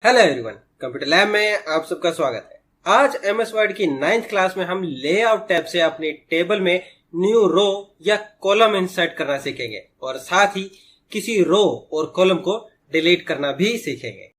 Hello everyone, computer lab में आप सबका स्वागत है। आज एमएस वर्ड की 9th क्लास में हम लेआउट टैब से अपनी टेबल में न्यू रो या कॉलम इंसर्ट करना सीखेंगे और साथ ही किसी रो और कॉलम को डिलीट करना भी सीखेंगे।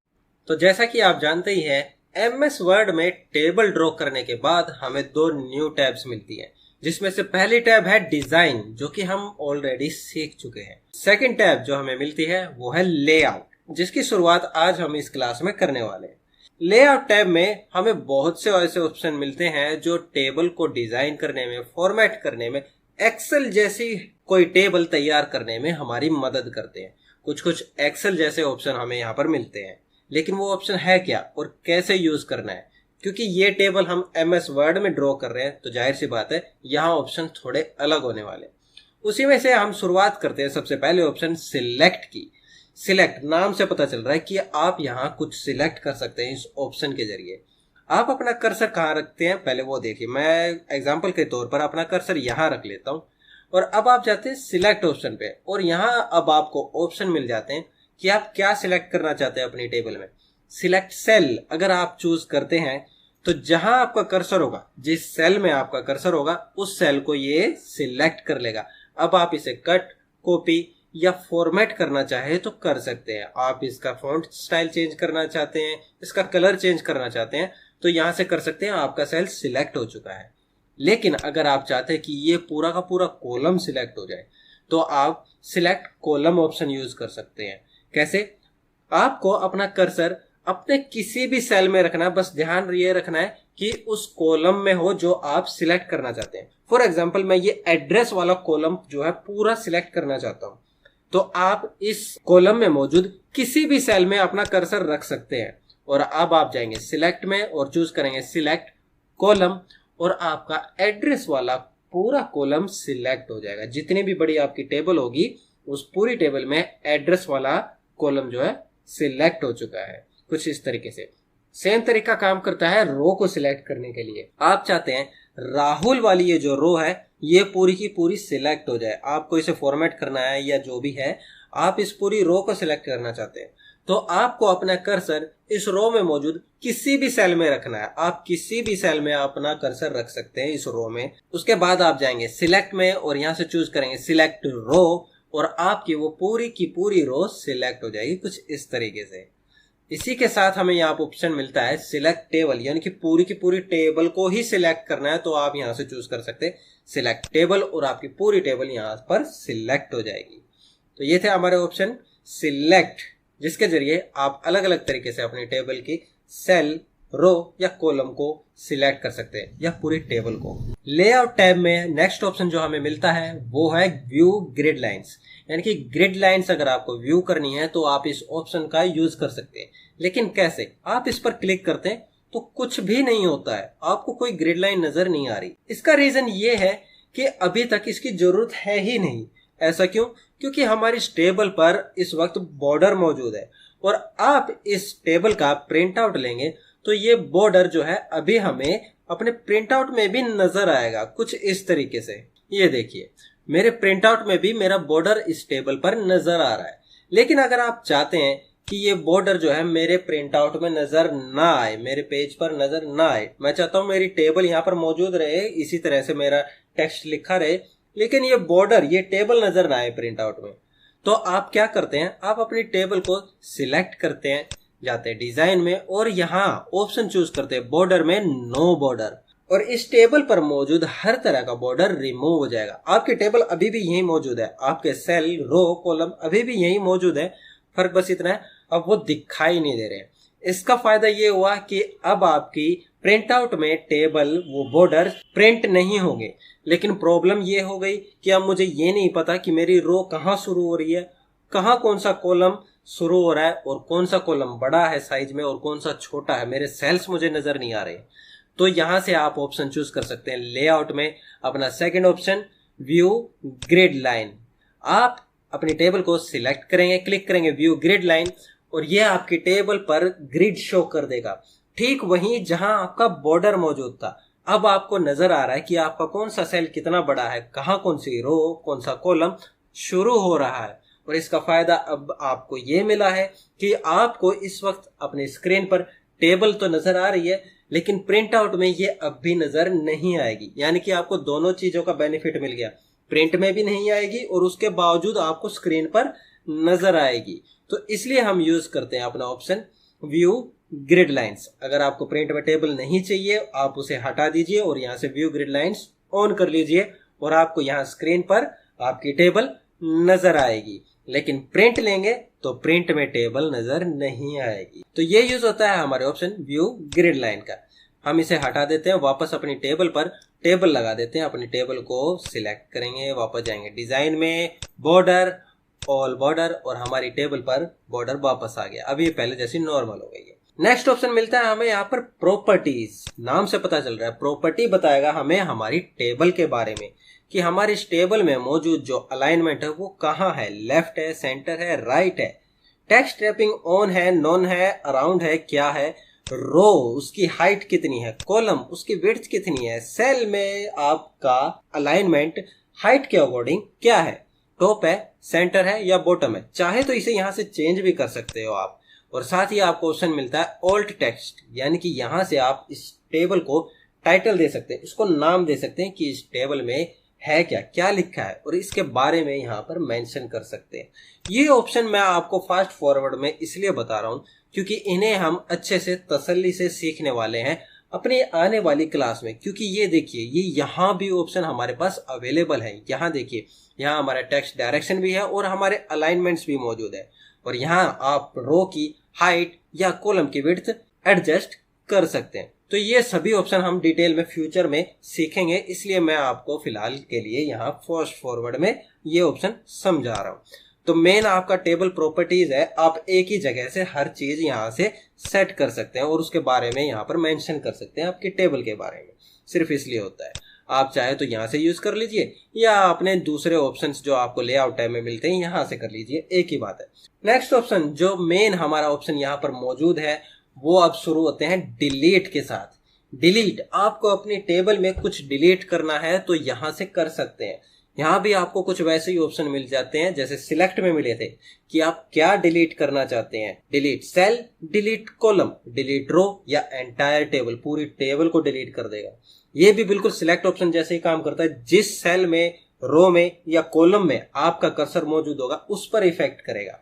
तो जैसा कि आप जानते ही हैं, एमएस वर्ड में टेबल ड्रॉ करने के बाद हमें दो न्यू टैब्स मिलती हैं, जिसमें से पहली टैब है डिजाइन, जो कि हम ऑलरेडी सीख चुके हैं। सेकंड टैब जो हमें मिलती है वो है लेआउट, जिसकी शुरुआत आज हम इस क्लास में करने वाले हैं। लेआउट टैब में हमें बहुत से ऐसे ऑप्शन मिलते हैं जो टेबल को डिजाइन करने में, फॉर्मेट करने में, एक्सेल जैसी कोई टेबल तैयार करने में हमारी मदद करते हैं। कुछ कुछ एक्सेल जैसे ऑप्शन हमें यहाँ पर मिलते हैं, लेकिन वो ऑप्शन है क्या और कैसे यूज करना है? क्योंकि ये टेबल हम एमएस वर्ड में ड्रॉ कर रहे हैं, तो जाहिर सी बात है यहाँ ऑप्शन थोड़े अलग होने वाले। उसी में से हम शुरुआत करते हैं सबसे पहले ऑप्शन सिलेक्ट की। सिलेक्ट नाम से पता चल रहा है कि आप यहाँ कुछ सिलेक्ट कर सकते हैं इस ऑप्शन के जरिए। आप अपना कर्सर कहाँ रखते हैं पहले वो देखिए। मैं एग्जांपल के तौर पर अपना कर्सर यहाँ रख लेता हूँ और अब आप जाते हैं सिलेक्ट ऑप्शन पे और यहाँ अब आपको ऑप्शन मिल जाते हैं कि आप क्या सिलेक्ट करना चाहते हैं अपनी टेबल में। सिलेक्ट सेल अगर आप चूज करते हैं तो जहां आपका कर्सर होगा, जिस सेल में आपका कर्सर होगा, उस सेल को ये सिलेक्ट कर लेगा। अब आप इसे कट, कॉपी या फॉर्मेट करना चाहे तो कर सकते हैं। आप इसका फॉन्ट स्टाइल चेंज करना चाहते हैं, इसका कलर चेंज करना चाहते हैं तो यहां से कर सकते हैं। आपका सेल सिलेक्ट हो चुका है। लेकिन अगर आप चाहते हैं कि ये पूरा का पूरा कॉलम सिलेक्ट हो जाए तो आप सिलेक्ट कॉलम ऑप्शन यूज कर सकते हैं। कैसे? आपको अपना कर्सर अपने किसी भी सेल में रखना है, बस ध्यान ये रखना है कि उस कॉलम में हो जो आप सिलेक्ट करना चाहते हैं। फॉर एग्जांपल मैं ये एड्रेस वाला कॉलम जो है पूरा सिलेक्ट करना चाहता हूं, तो आप इस कॉलम में मौजूद किसी भी सेल में अपना कर्सर रख सकते हैं। और अब आप जाएंगे सिलेक्ट में और चूज करेंगे सिलेक्ट कॉलम और आपका एड्रेस वाला पूरा कॉलम सिलेक्ट हो जाएगा। जितनी भी बड़ी आपकी टेबल होगी उस पूरी टेबल में एड्रेस वाला कॉलम जो है सिलेक्ट हो चुका है। कुछ इस तरीके से सेम तरीका काम करता है रो को सिलेक्ट करने के लिए। आप चाहते हैं राहुल वाली ये जो रो है ये पूरी की पूरी सिलेक्ट हो जाए, आपको इसे फॉर्मेट करना है या जो भी है, आप इस पूरी रो को सिलेक्ट करना चाहते हैं तो आपको अपना कर्सर इस रो में मौजूद किसी भी सेल में रखना है। आप किसी भी सेल में अपना कर्सर रख सकते हैं इस रो में। उसके बाद आप जाएंगे सिलेक्ट में और यहां से चूज करेंगे सिलेक्ट रो और आपकी वो पूरी की पूरी रो सिलेक्ट हो जाएगी कुछ इस तरीके से। इसी के साथ हमें यहाँ पर ऑप्शन मिलता है सिलेक्ट टेबल, यानी कि पूरी की पूरी टेबल को ही सिलेक्ट करना है तो आप यहाँ से चूज कर सकते हैं सिलेक्ट टेबल और आपकी पूरी टेबल यहाँ पर सिलेक्ट हो जाएगी। तो ये थे हमारे ऑप्शन सिलेक्ट, जिसके जरिए आप अलग अलग तरीके से अपनी टेबल की सेल, रो या कॉलम को सिलेक्ट कर सकते हैं या पूरी टेबल को। लेआउट टैब में नेक्स्ट ऑप्शन जो हमें मिलता है वो है व्यू ग्रिड लाइंस, यानी कि ग्रिड लाइंस अगर आपको व्यू करनी है तो आप इस ऑप्शन का यूज कर सकते हैं। लेकिन कैसे? आप इस पर क्लिक करते हैं तो कुछ भी नहीं होता है, आपको कोई ग्रिड लाइन नजर नहीं आ रही। इसका रीजन ये है कि अभी तक इसकी जरूरत है ही नहीं। ऐसा क्यों? क्योंकि हमारी इस टेबल पर इस वक्त बॉर्डर मौजूद है और आप इस टेबल का प्रिंट आउट लेंगे तो ये बॉर्डर जो है अभी हमें अपने प्रिंट आउट में भी नजर आएगा कुछ इस तरीके से। ये देखिए मेरे प्रिंट आउट में भी मेरा बॉर्डर इस टेबल पर नजर आ रहा है। लेकिन अगर आप चाहते हैं कि ये बॉर्डर जो है मेरे प्रिंट आउट में नजर ना आए, मेरे पेज पर नजर ना आए, मैं चाहता हूं मेरी टेबल यहाँ पर मौजूद रहे, इसी तरह से मेरा टेक्स्ट लिखा रहे, लेकिन ये बॉर्डर, ये टेबल नजर ना आए प्रिंट आउट में, तो आप क्या करते हैं? आप अपनी टेबल को सिलेक्ट करते हैं, जाते हैं डिजाइन में और यहाँ ऑप्शन चूज करते हैं बॉर्डर में नो बॉर्डर, और इस टेबल पर मौजूद हर तरह का बॉर्डर रिमूव हो जाएगा। आपकी टेबल अभी भी यही मौजूद है, आपके सेल, रो, कॉलम अभी भी यही मौजूद है, फर्क बस इतना है अब वो दिखाई नहीं दे रहे हैं। इसका फायदा ये हुआ कि अब आपकी प्रिंट आउट में टेबल, वो बॉर्डर प्रिंट नहीं होंगे। लेकिन प्रॉब्लम ये हो गई कि अब मुझे ये नहीं पता कि मेरी रो कहाँ शुरू हो रही है, कहाँ कौन सा कॉलम शुरू हो रहा है और कौन सा कॉलम बड़ा है साइज में और कौन सा छोटा है। मेरे सेल्स मुझे नजर नहीं आ रहे। तो यहां से आप ऑप्शन चूज कर सकते हैं लेआउट में अपना second option view grid line. आप अपनी टेबल को सिलेक्ट करेंगे, क्लिक करेंगे व्यू ग्रिड लाइन और यह आपकी टेबल पर ग्रिड शो कर देगा, ठीक वहीं जहां आपका बॉर्डर मौजूद था। अब आपको नजर आ रहा है कि आपका कौन सा सेल कितना बड़ा है, कहां कौन सी रो, कौन सा कॉलम शुरू हो रहा है और इसका फायदा अब आपको ये मिला है कि आपको इस वक्त अपने स्क्रीन पर टेबल तो नजर आ रही है, लेकिन प्रिंट आउट में ये अब भी नजर नहीं आएगी। यानी कि आपको दोनों चीजों का बेनिफिट मिल गया, प्रिंट में भी नहीं आएगी और उसके बावजूद आपको स्क्रीन पर नजर आएगी। तो इसलिए हम यूज करते हैं अपना ऑप्शन व्यू ग्रिड लाइंस। अगर आपको प्रिंट में टेबल नहीं चाहिए, आप उसे हटा दीजिए और यहाँ से व्यू ग्रिड लाइंस ऑन कर लीजिए और आपको यहाँ स्क्रीन पर आपकी टेबल नजर आएगी। लेकिन प्रिंट लेंगे तो प्रिंट में टेबल नजर नहीं आएगी। तो ये यूज होता है हमारे ऑप्शन व्यू ग्रिड लाइन का। हम इसे हटा देते हैं, वापस अपनी टेबल पर टेबल लगा देते हैं। अपनी टेबल को सिलेक्ट करेंगे, वापस जाएंगे डिजाइन में, बॉर्डर, ऑल बॉर्डर, और हमारी टेबल पर बॉर्डर वापस आ गया। अब ये पहले जैसी नॉर्मल हो गई है। नेक्स्ट ऑप्शन मिलता है हमें यहाँ पर प्रॉपर्टीज। नाम से पता चल रहा है प्रॉपर्टी बताएगा हमें हमारी टेबल के बारे में कि हमारी इस टेबल में मौजूद जो अलाइनमेंट है वो कहाँ है, लेफ्ट है, सेंटर है, राइट है, टेक्स्ट रैपिंग ऑन है, नॉन है, अराउंड है, क्या है, रो उसकी हाइट कितनी है, कॉलम उसकी विड्थ कितनी है, सेल में आपका अलाइनमेंट हाइट के अकॉर्डिंग क्या है, टॉप है, सेंटर है या बॉटम है। चाहे तो इसे यहां से चेंज भी कर सकते हो आप। और साथ ही आपको ऑप्शन मिलता है ऑल्ट टेक्स्ट, यानी कि यहां से आप इस टेबल को टाइटल दे सकते हैं, इसको नाम दे सकते हैं कि इस टेबल में है क्या, क्या लिखा है, और इसके बारे में यहाँ पर मेंशन कर सकते हैं। ये ऑप्शन मैं आपको फास्ट फॉरवर्ड में इसलिए बता रहा हूँ क्योंकि इन्हें हम अच्छे से तसल्ली से सीखने वाले हैं अपनी आने वाली क्लास में। क्योंकि ये देखिए, ये यहाँ भी ऑप्शन हमारे पास अवेलेबल है। यहाँ देखिए, यहाँ हमारा टेक्स्ट डायरेक्शन भी है और हमारे अलाइनमेंट्स भी मौजूद है। और यहाँ आप रो की हाइट या कॉलम की विड्थ एडजस्ट कर सकते हैं। तो ये सभी ऑप्शन हम डिटेल में फ्यूचर में सीखेंगे, इसलिए मैं आपको फिलहाल के लिए यहाँ फास्ट फॉरवर्ड में ये ऑप्शन समझा रहा हूँ। तो मेन आपका टेबल प्रॉपर्टीज है, आप एक ही जगह से हर चीज यहाँ से सेट कर सकते हैं और उसके बारे में यहाँ पर मेंशन कर सकते हैं आपकी टेबल के बारे में। सिर्फ इसलिए होता है, आप चाहे तो यहाँ से यूज कर लीजिए या अपने दूसरे ऑप्शंस जो आपको लेआउट टैब में मिलते हैं यहाँ से कर लीजिए, एक ही बात है। नेक्स्ट ऑप्शन जो मेन हमारा ऑप्शन यहाँ पर मौजूद है वो अब शुरू होते हैं डिलीट के साथ। डिलीट, आपको अपनी टेबल में कुछ डिलीट करना है तो यहाँ से कर सकते हैं। यहाँ भी आपको कुछ वैसे ही ऑप्शन मिल जाते हैं जैसे सिलेक्ट में मिले थे कि आप क्या डिलीट करना चाहते हैं। Delete cell, delete column, delete row या एंटायर टेबल, पूरी टेबल को डिलीट कर देगा। ये भी बिल्कुल सिलेक्ट ऑप्शन जैसे ही काम करता है। जिस सेल में, रो में या कॉलम में आपका कर्सर मौजूद होगा उस पर इफेक्ट करेगा।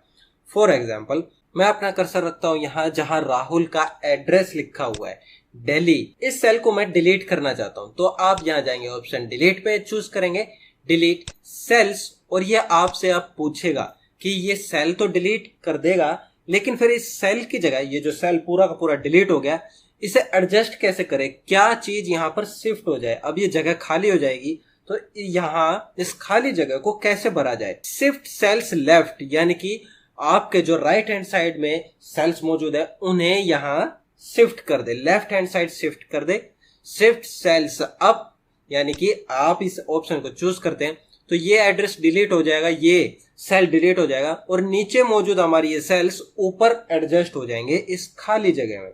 फॉर एग्जाम्पल, मैं अपना कर्सर रखता हूं यहाँ जहां राहुल का एड्रेस लिखा हुआ है, दिल्ली। इस सेल को मैं डिलीट करना चाहता हूं तो आप यहाँ जाएंगे, ऑप्शन डिलीट पे चूज करेंगे, डिलीट सेल्स, और ये आपसे अब पूछेगा कि ये सेल तो डिलीट कर देगा, लेकिन फिर इस सेल की जगह ये जो सेल पूरा का पूरा डिलीट हो गया, इसे एडजस्ट कैसे करें, क्या चीज यहाँ पर शिफ्ट हो जाए। अब ये जगह खाली हो जाएगी तो यहाँ इस खाली जगह को कैसे भरा जाए। शिफ्ट सेल्स लेफ्ट, यानी कि आपके जो राइट हैंड साइड में सेल्स मौजूद है उन्हें यहाँ शिफ्ट कर दे, लेफ्ट हैंड साइड शिफ्ट कर दे। शिफ्ट सेल्स अप, यानी कि आप इस ऑप्शन को चूज करते हैं तो ये एड्रेस डिलीट हो जाएगा, ये सेल डिलीट हो जाएगा और नीचे मौजूद हमारी ये सेल्स ऊपर एडजस्ट हो जाएंगे इस खाली जगह में।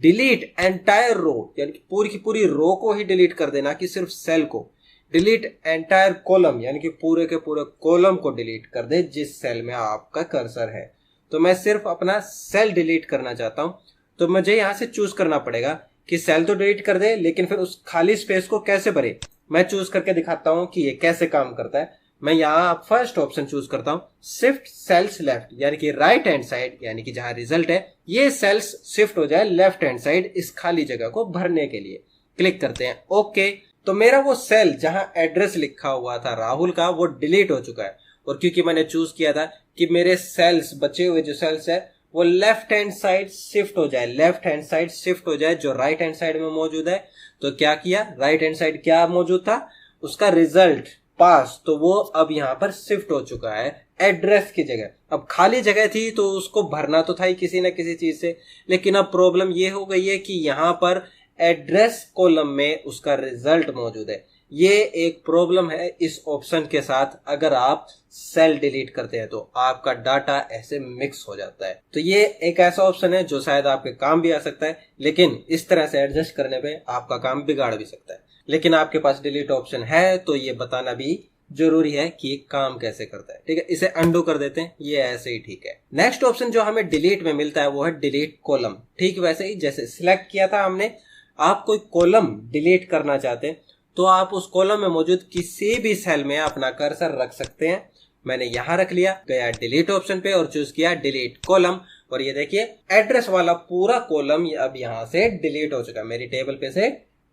डिलीट एंटायर रो, यानी कि पूरी की पूरी रो को ही डिलीट कर देना कि सिर्फ सेल को। डिलीट एंटायर कॉलम, यानी कि पूरे के पूरे कॉलम को डिलीट कर दे जिस सेल में आपका कर्सर है। तो मैं सिर्फ अपना सेल डिलीट करना चाहता हूं तो मुझे यहां से चूज करना पड़ेगा कि सेल तो डिलीट कर दे, लेकिन फिर उस खाली स्पेस को कैसे भरे। मैं चूज करके दिखाता हूं कि ये कैसे काम करता है। मैं यहाँ फर्स्ट ऑप्शन चूज करता हूं, शिफ्ट सेल्स लेफ्ट, यानी कि राइट हैंड साइड, यानी कि जहां रिजल्ट है ये सेल्स शिफ्ट हो जाए लेफ्ट हैंड साइड इस खाली जगह को भरने के लिए। क्लिक करते हैं ओके। तो मेरा वो सेल जहां एड्रेस लिखा हुआ था राहुल का वो डिलीट हो चुका है। और क्योंकि मैंने चूज किया था कि मेरे सेल्स, बचे हुए जो सेल्स है वो लेफ्ट हैंड साइड शिफ्ट हो जाए, लेफ्ट हैंड साइड शिफ्ट हो जाए जो राइट हैंड साइड में मौजूद है, तो क्या किया, राइट हैंड साइड क्या मौजूद था, उसका रिजल्ट पास, तो वो अब यहाँ पर शिफ्ट हो चुका है एड्रेस की जगह। अब खाली जगह थी तो उसको भरना तो था ही किसी ना किसी चीज से, लेकिन अब प्रॉब्लम ये हो गई है कि यहाँ पर एड्रेस कॉलम में उसका रिजल्ट मौजूद है। ये एक प्रॉब्लम है इस ऑप्शन के साथ। अगर आप सेल डिलीट करते हैं तो आपका डाटा ऐसे मिक्स हो जाता है। तो ये एक ऐसा ऑप्शन है जो शायद आपके काम भी आ सकता है, लेकिन इस तरह से एडजस्ट करने पे आपका काम बिगाड़ भी सकता है। लेकिन आपके पास डिलीट ऑप्शन है तो ये बताना भी जरूरी है कि ये काम कैसे करता है। ठीक है, इसे अंडू कर देते हैं, ये ऐसे ही ठीक है। नेक्स्ट ऑप्शन जो हमें डिलीट में मिलता है वो है डिलीट कॉलम। ठीक वैसे ही जैसे सिलेक्ट किया था हमने, आप कोई कॉलम डिलीट करना चाहते हैं तो आप उस कॉलम में मौजूद किसी भी सेल में अपना कर्सर रख सकते हैं। मैंने यहां रख लिया, गया डिलीट ऑप्शन पे और चूज किया डिलीट कॉलम, और ये देखिए एड्रेस वाला पूरा कॉलम अब यहां से डिलीट हो चुका है, मेरी टेबल पे से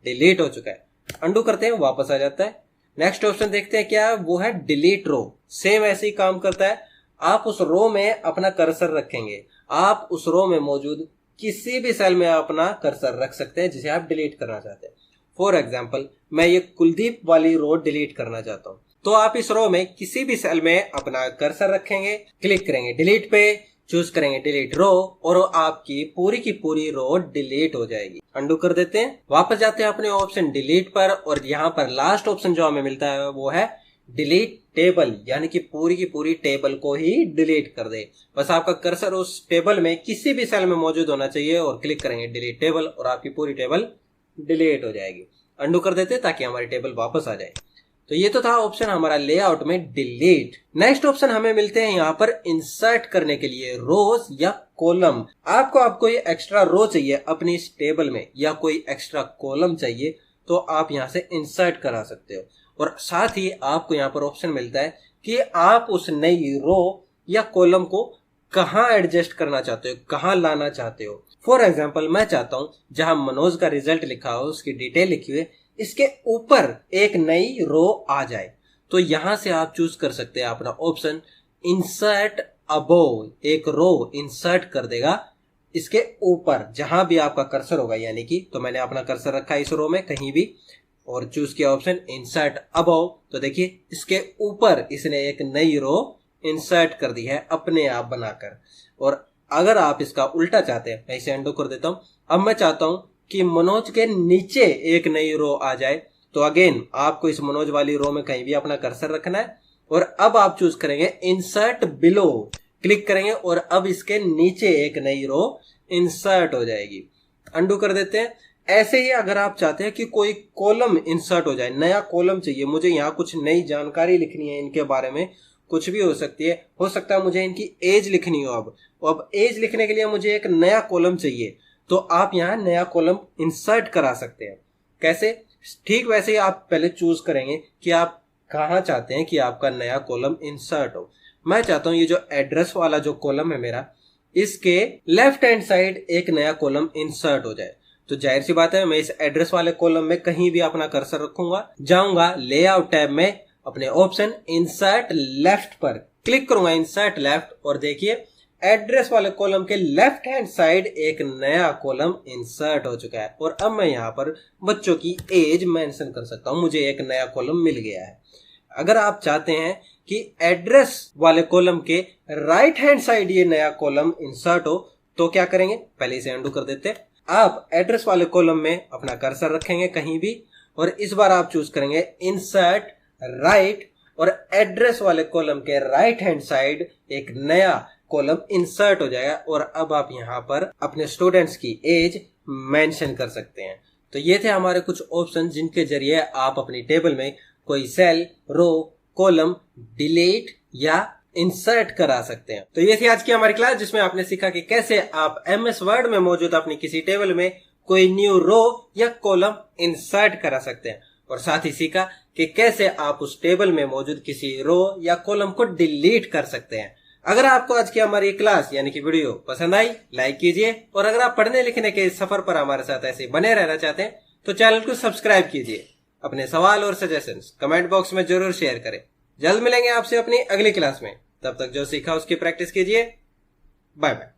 डिलीट हो चुका है। अंडू करते हैं, वापस आ जाता है। नेक्स्ट ऑप्शन देखते हैं क्या, वो है डिलीट रो। सेम ऐसे ही काम करता है, आप उस रो में अपना कर्सर रखेंगे, आप उस रो में मौजूद किसी भी सेल में अपना कर्सर रख सकते हैं जिसे आप डिलीट करना चाहते हैं। फॉर एग्जाम्पल मैं ये कुलदीप वाली रो डिलीट करना चाहता हूं, तो आप इस रो में किसी भी सेल में अपना कर्सर रखेंगे, क्लिक करेंगे डिलीट पे, चूज करेंगे डिलीट रो, और आपकी पूरी की पूरी रो डिलीट हो जाएगी। अंडू कर देते हैं, वापस जाते हैं अपने ऑप्शन डिलीट पर, और यहाँ पर लास्ट ऑप्शन जो हमें मिलता है वो है डिलीट टेबल, यानी कि पूरी की पूरी टेबल को ही डिलीट कर दे। बस आपका कर्सर उस टेबल में किसी भी सेल में मौजूद होना चाहिए और क्लिक करेंगे डिलीट टेबल और आपकी पूरी टेबल डिलीट हो जाएगी। अंडू कर देते हैं ताकि हमारी टेबल वापस आ जाए। तो ये तो था ऑप्शन हमारा लेआउट में डिलीट। नेक्स्ट ऑप्शन हमें मिलते हैं यहाँ पर इंसर्ट करने के लिए रोज या कॉलम। आपको अब कोई एक्स्ट्रा रो चाहिए अपनी इस टेबल में या कोई एक्स्ट्रा कॉलम चाहिए तो आप यहाँ से इंसर्ट करा सकते हो, और साथ ही आपको यहाँ पर ऑप्शन मिलता है कि आप उस नई रो या कॉलम को कहाँ एडजस्ट करना चाहते हो, कहाँ लाना चाहते हो। फॉर एग्जाम्पल मैं चाहता हूं जहां मनोज का रिजल्ट लिखा हो, उसकी डिटेल लिखी हुई, इसके ऊपर एक नई रो आ जाए, तो यहां से आप चूज कर सकते हैं अपना ऑप्शन इंसर्ट अबोव। एक रो इंसर्ट कर देगा इसके ऊपर जहां भी आपका कर्सर होगा, यानी कि तो मैंने अपना कर्सर रखा इस रो में कहीं भी और चूज किया ऑप्शन इंसर्ट अबोव, तो देखिए इसके ऊपर इसने एक नई रो इंसर्ट कर दी है अपने आप बनाकर। और अगर आप इसका उल्टा चाहते हैं, मैं इसे अंडू कर देता हूं, अब मैं चाहता हूं कि मनोज के नीचे एक नई रो आ जाए, तो अगेन आपको इस मनोज वाली रो में कहीं भी अपना कर्सर रखना है और अब आप चूज करेंगे इंसर्ट बिलो, क्लिक करेंगे और अब इसके नीचे एक नई रो इंसर्ट हो जाएगी। अंडू कर देते हैं। ऐसे ही अगर आप चाहते हैं कि कोई कॉलम इंसर्ट हो जाए, नया कॉलम चाहिए, मुझे यहाँ कुछ नई जानकारी लिखनी है इनके बारे में, कुछ भी हो सकती है, हो सकता है मुझे इनकी एज लिखनी हो, अब एज लिखने के लिए मुझे एक नया कॉलम चाहिए, तो आप यहाँ नया कॉलम इंसर्ट करा सकते हैं। कैसे? ठीक वैसे ही आप पहले चूज करेंगे कि आप कहाँ चाहते हैं कि आपका नया कॉलम इंसर्ट हो। मैं चाहता हूं ये जो एड्रेस वाला जो कॉलम है मेरा, इसके लेफ्ट हैंड साइड एक नया कॉलम इंसर्ट हो जाए। तो जाहिर सी बात है मैं इस एड्रेस वाले कॉलम में कहीं भी अपना कर्सर रखूंगा, जाऊंगा लेआउट टैब में, अपने ऑप्शन इंसर्ट लेफ्ट पर क्लिक करूंगा, इंसर्ट लेफ्ट, और देखिए एड्रेस वाले कॉलम के लेफ्ट हैंड साइड एक नया कॉलम इंसर्ट हो चुका है। और अब मैं यहाँ पर बच्चों की एज मेंशन कर सकता हूँ, मुझे एक नया कॉलम मिल गया है। अगर आप चाहते हैं कि एड्रेस वाले कॉलम के राइट हैंड साइड ये नया कॉलम इंसर्ट हो, तो क्या करेंगे, पहले इसे अंडू कर देते हैं। आप एड्रेस वाले कॉलम में अपना कर्सर रखेंगे कहीं भी और इस बार आप चूज करेंगे इंसर्ट राइट, और एड्रेस वाले कॉलम के राइट हैंड साइड एक नया कॉलम इंसर्ट हो जाएगा और अब आप यहाँ पर अपने स्टूडेंट्स की एज मेंशन कर सकते हैं। तो ये थे हमारे कुछ ऑप्शन जिनके जरिए आप अपनी टेबल में कोई सेल, रो, कॉलम डिलीट या इंसर्ट करा सकते हैं। तो ये थी आज की हमारी क्लास जिसमें आपने सीखा कि कैसे आप एमएस वर्ड में मौजूद अपनी किसी टेबल में कोई न्यू रो या कॉलम इंसर्ट करा सकते हैं, और साथ ही सीखा कि कैसे आप उस टेबल में मौजूद किसी रो या कॉलम को डिलीट कर सकते हैं। अगर आपको आज की हमारी क्लास यानी कि वीडियो पसंद आई, लाइक कीजिए, और अगर आप पढ़ने लिखने के सफर पर हमारे साथ ऐसे बने रहना चाहते हैं तो चैनल को सब्सक्राइब कीजिए। अपने सवाल और सजेशंस कमेंट बॉक्स में जरूर शेयर करें। जल्द मिलेंगे आपसे अपनी अगली क्लास में, तब तक जो सीखा उसकी प्रैक्टिस कीजिए। Bye bye.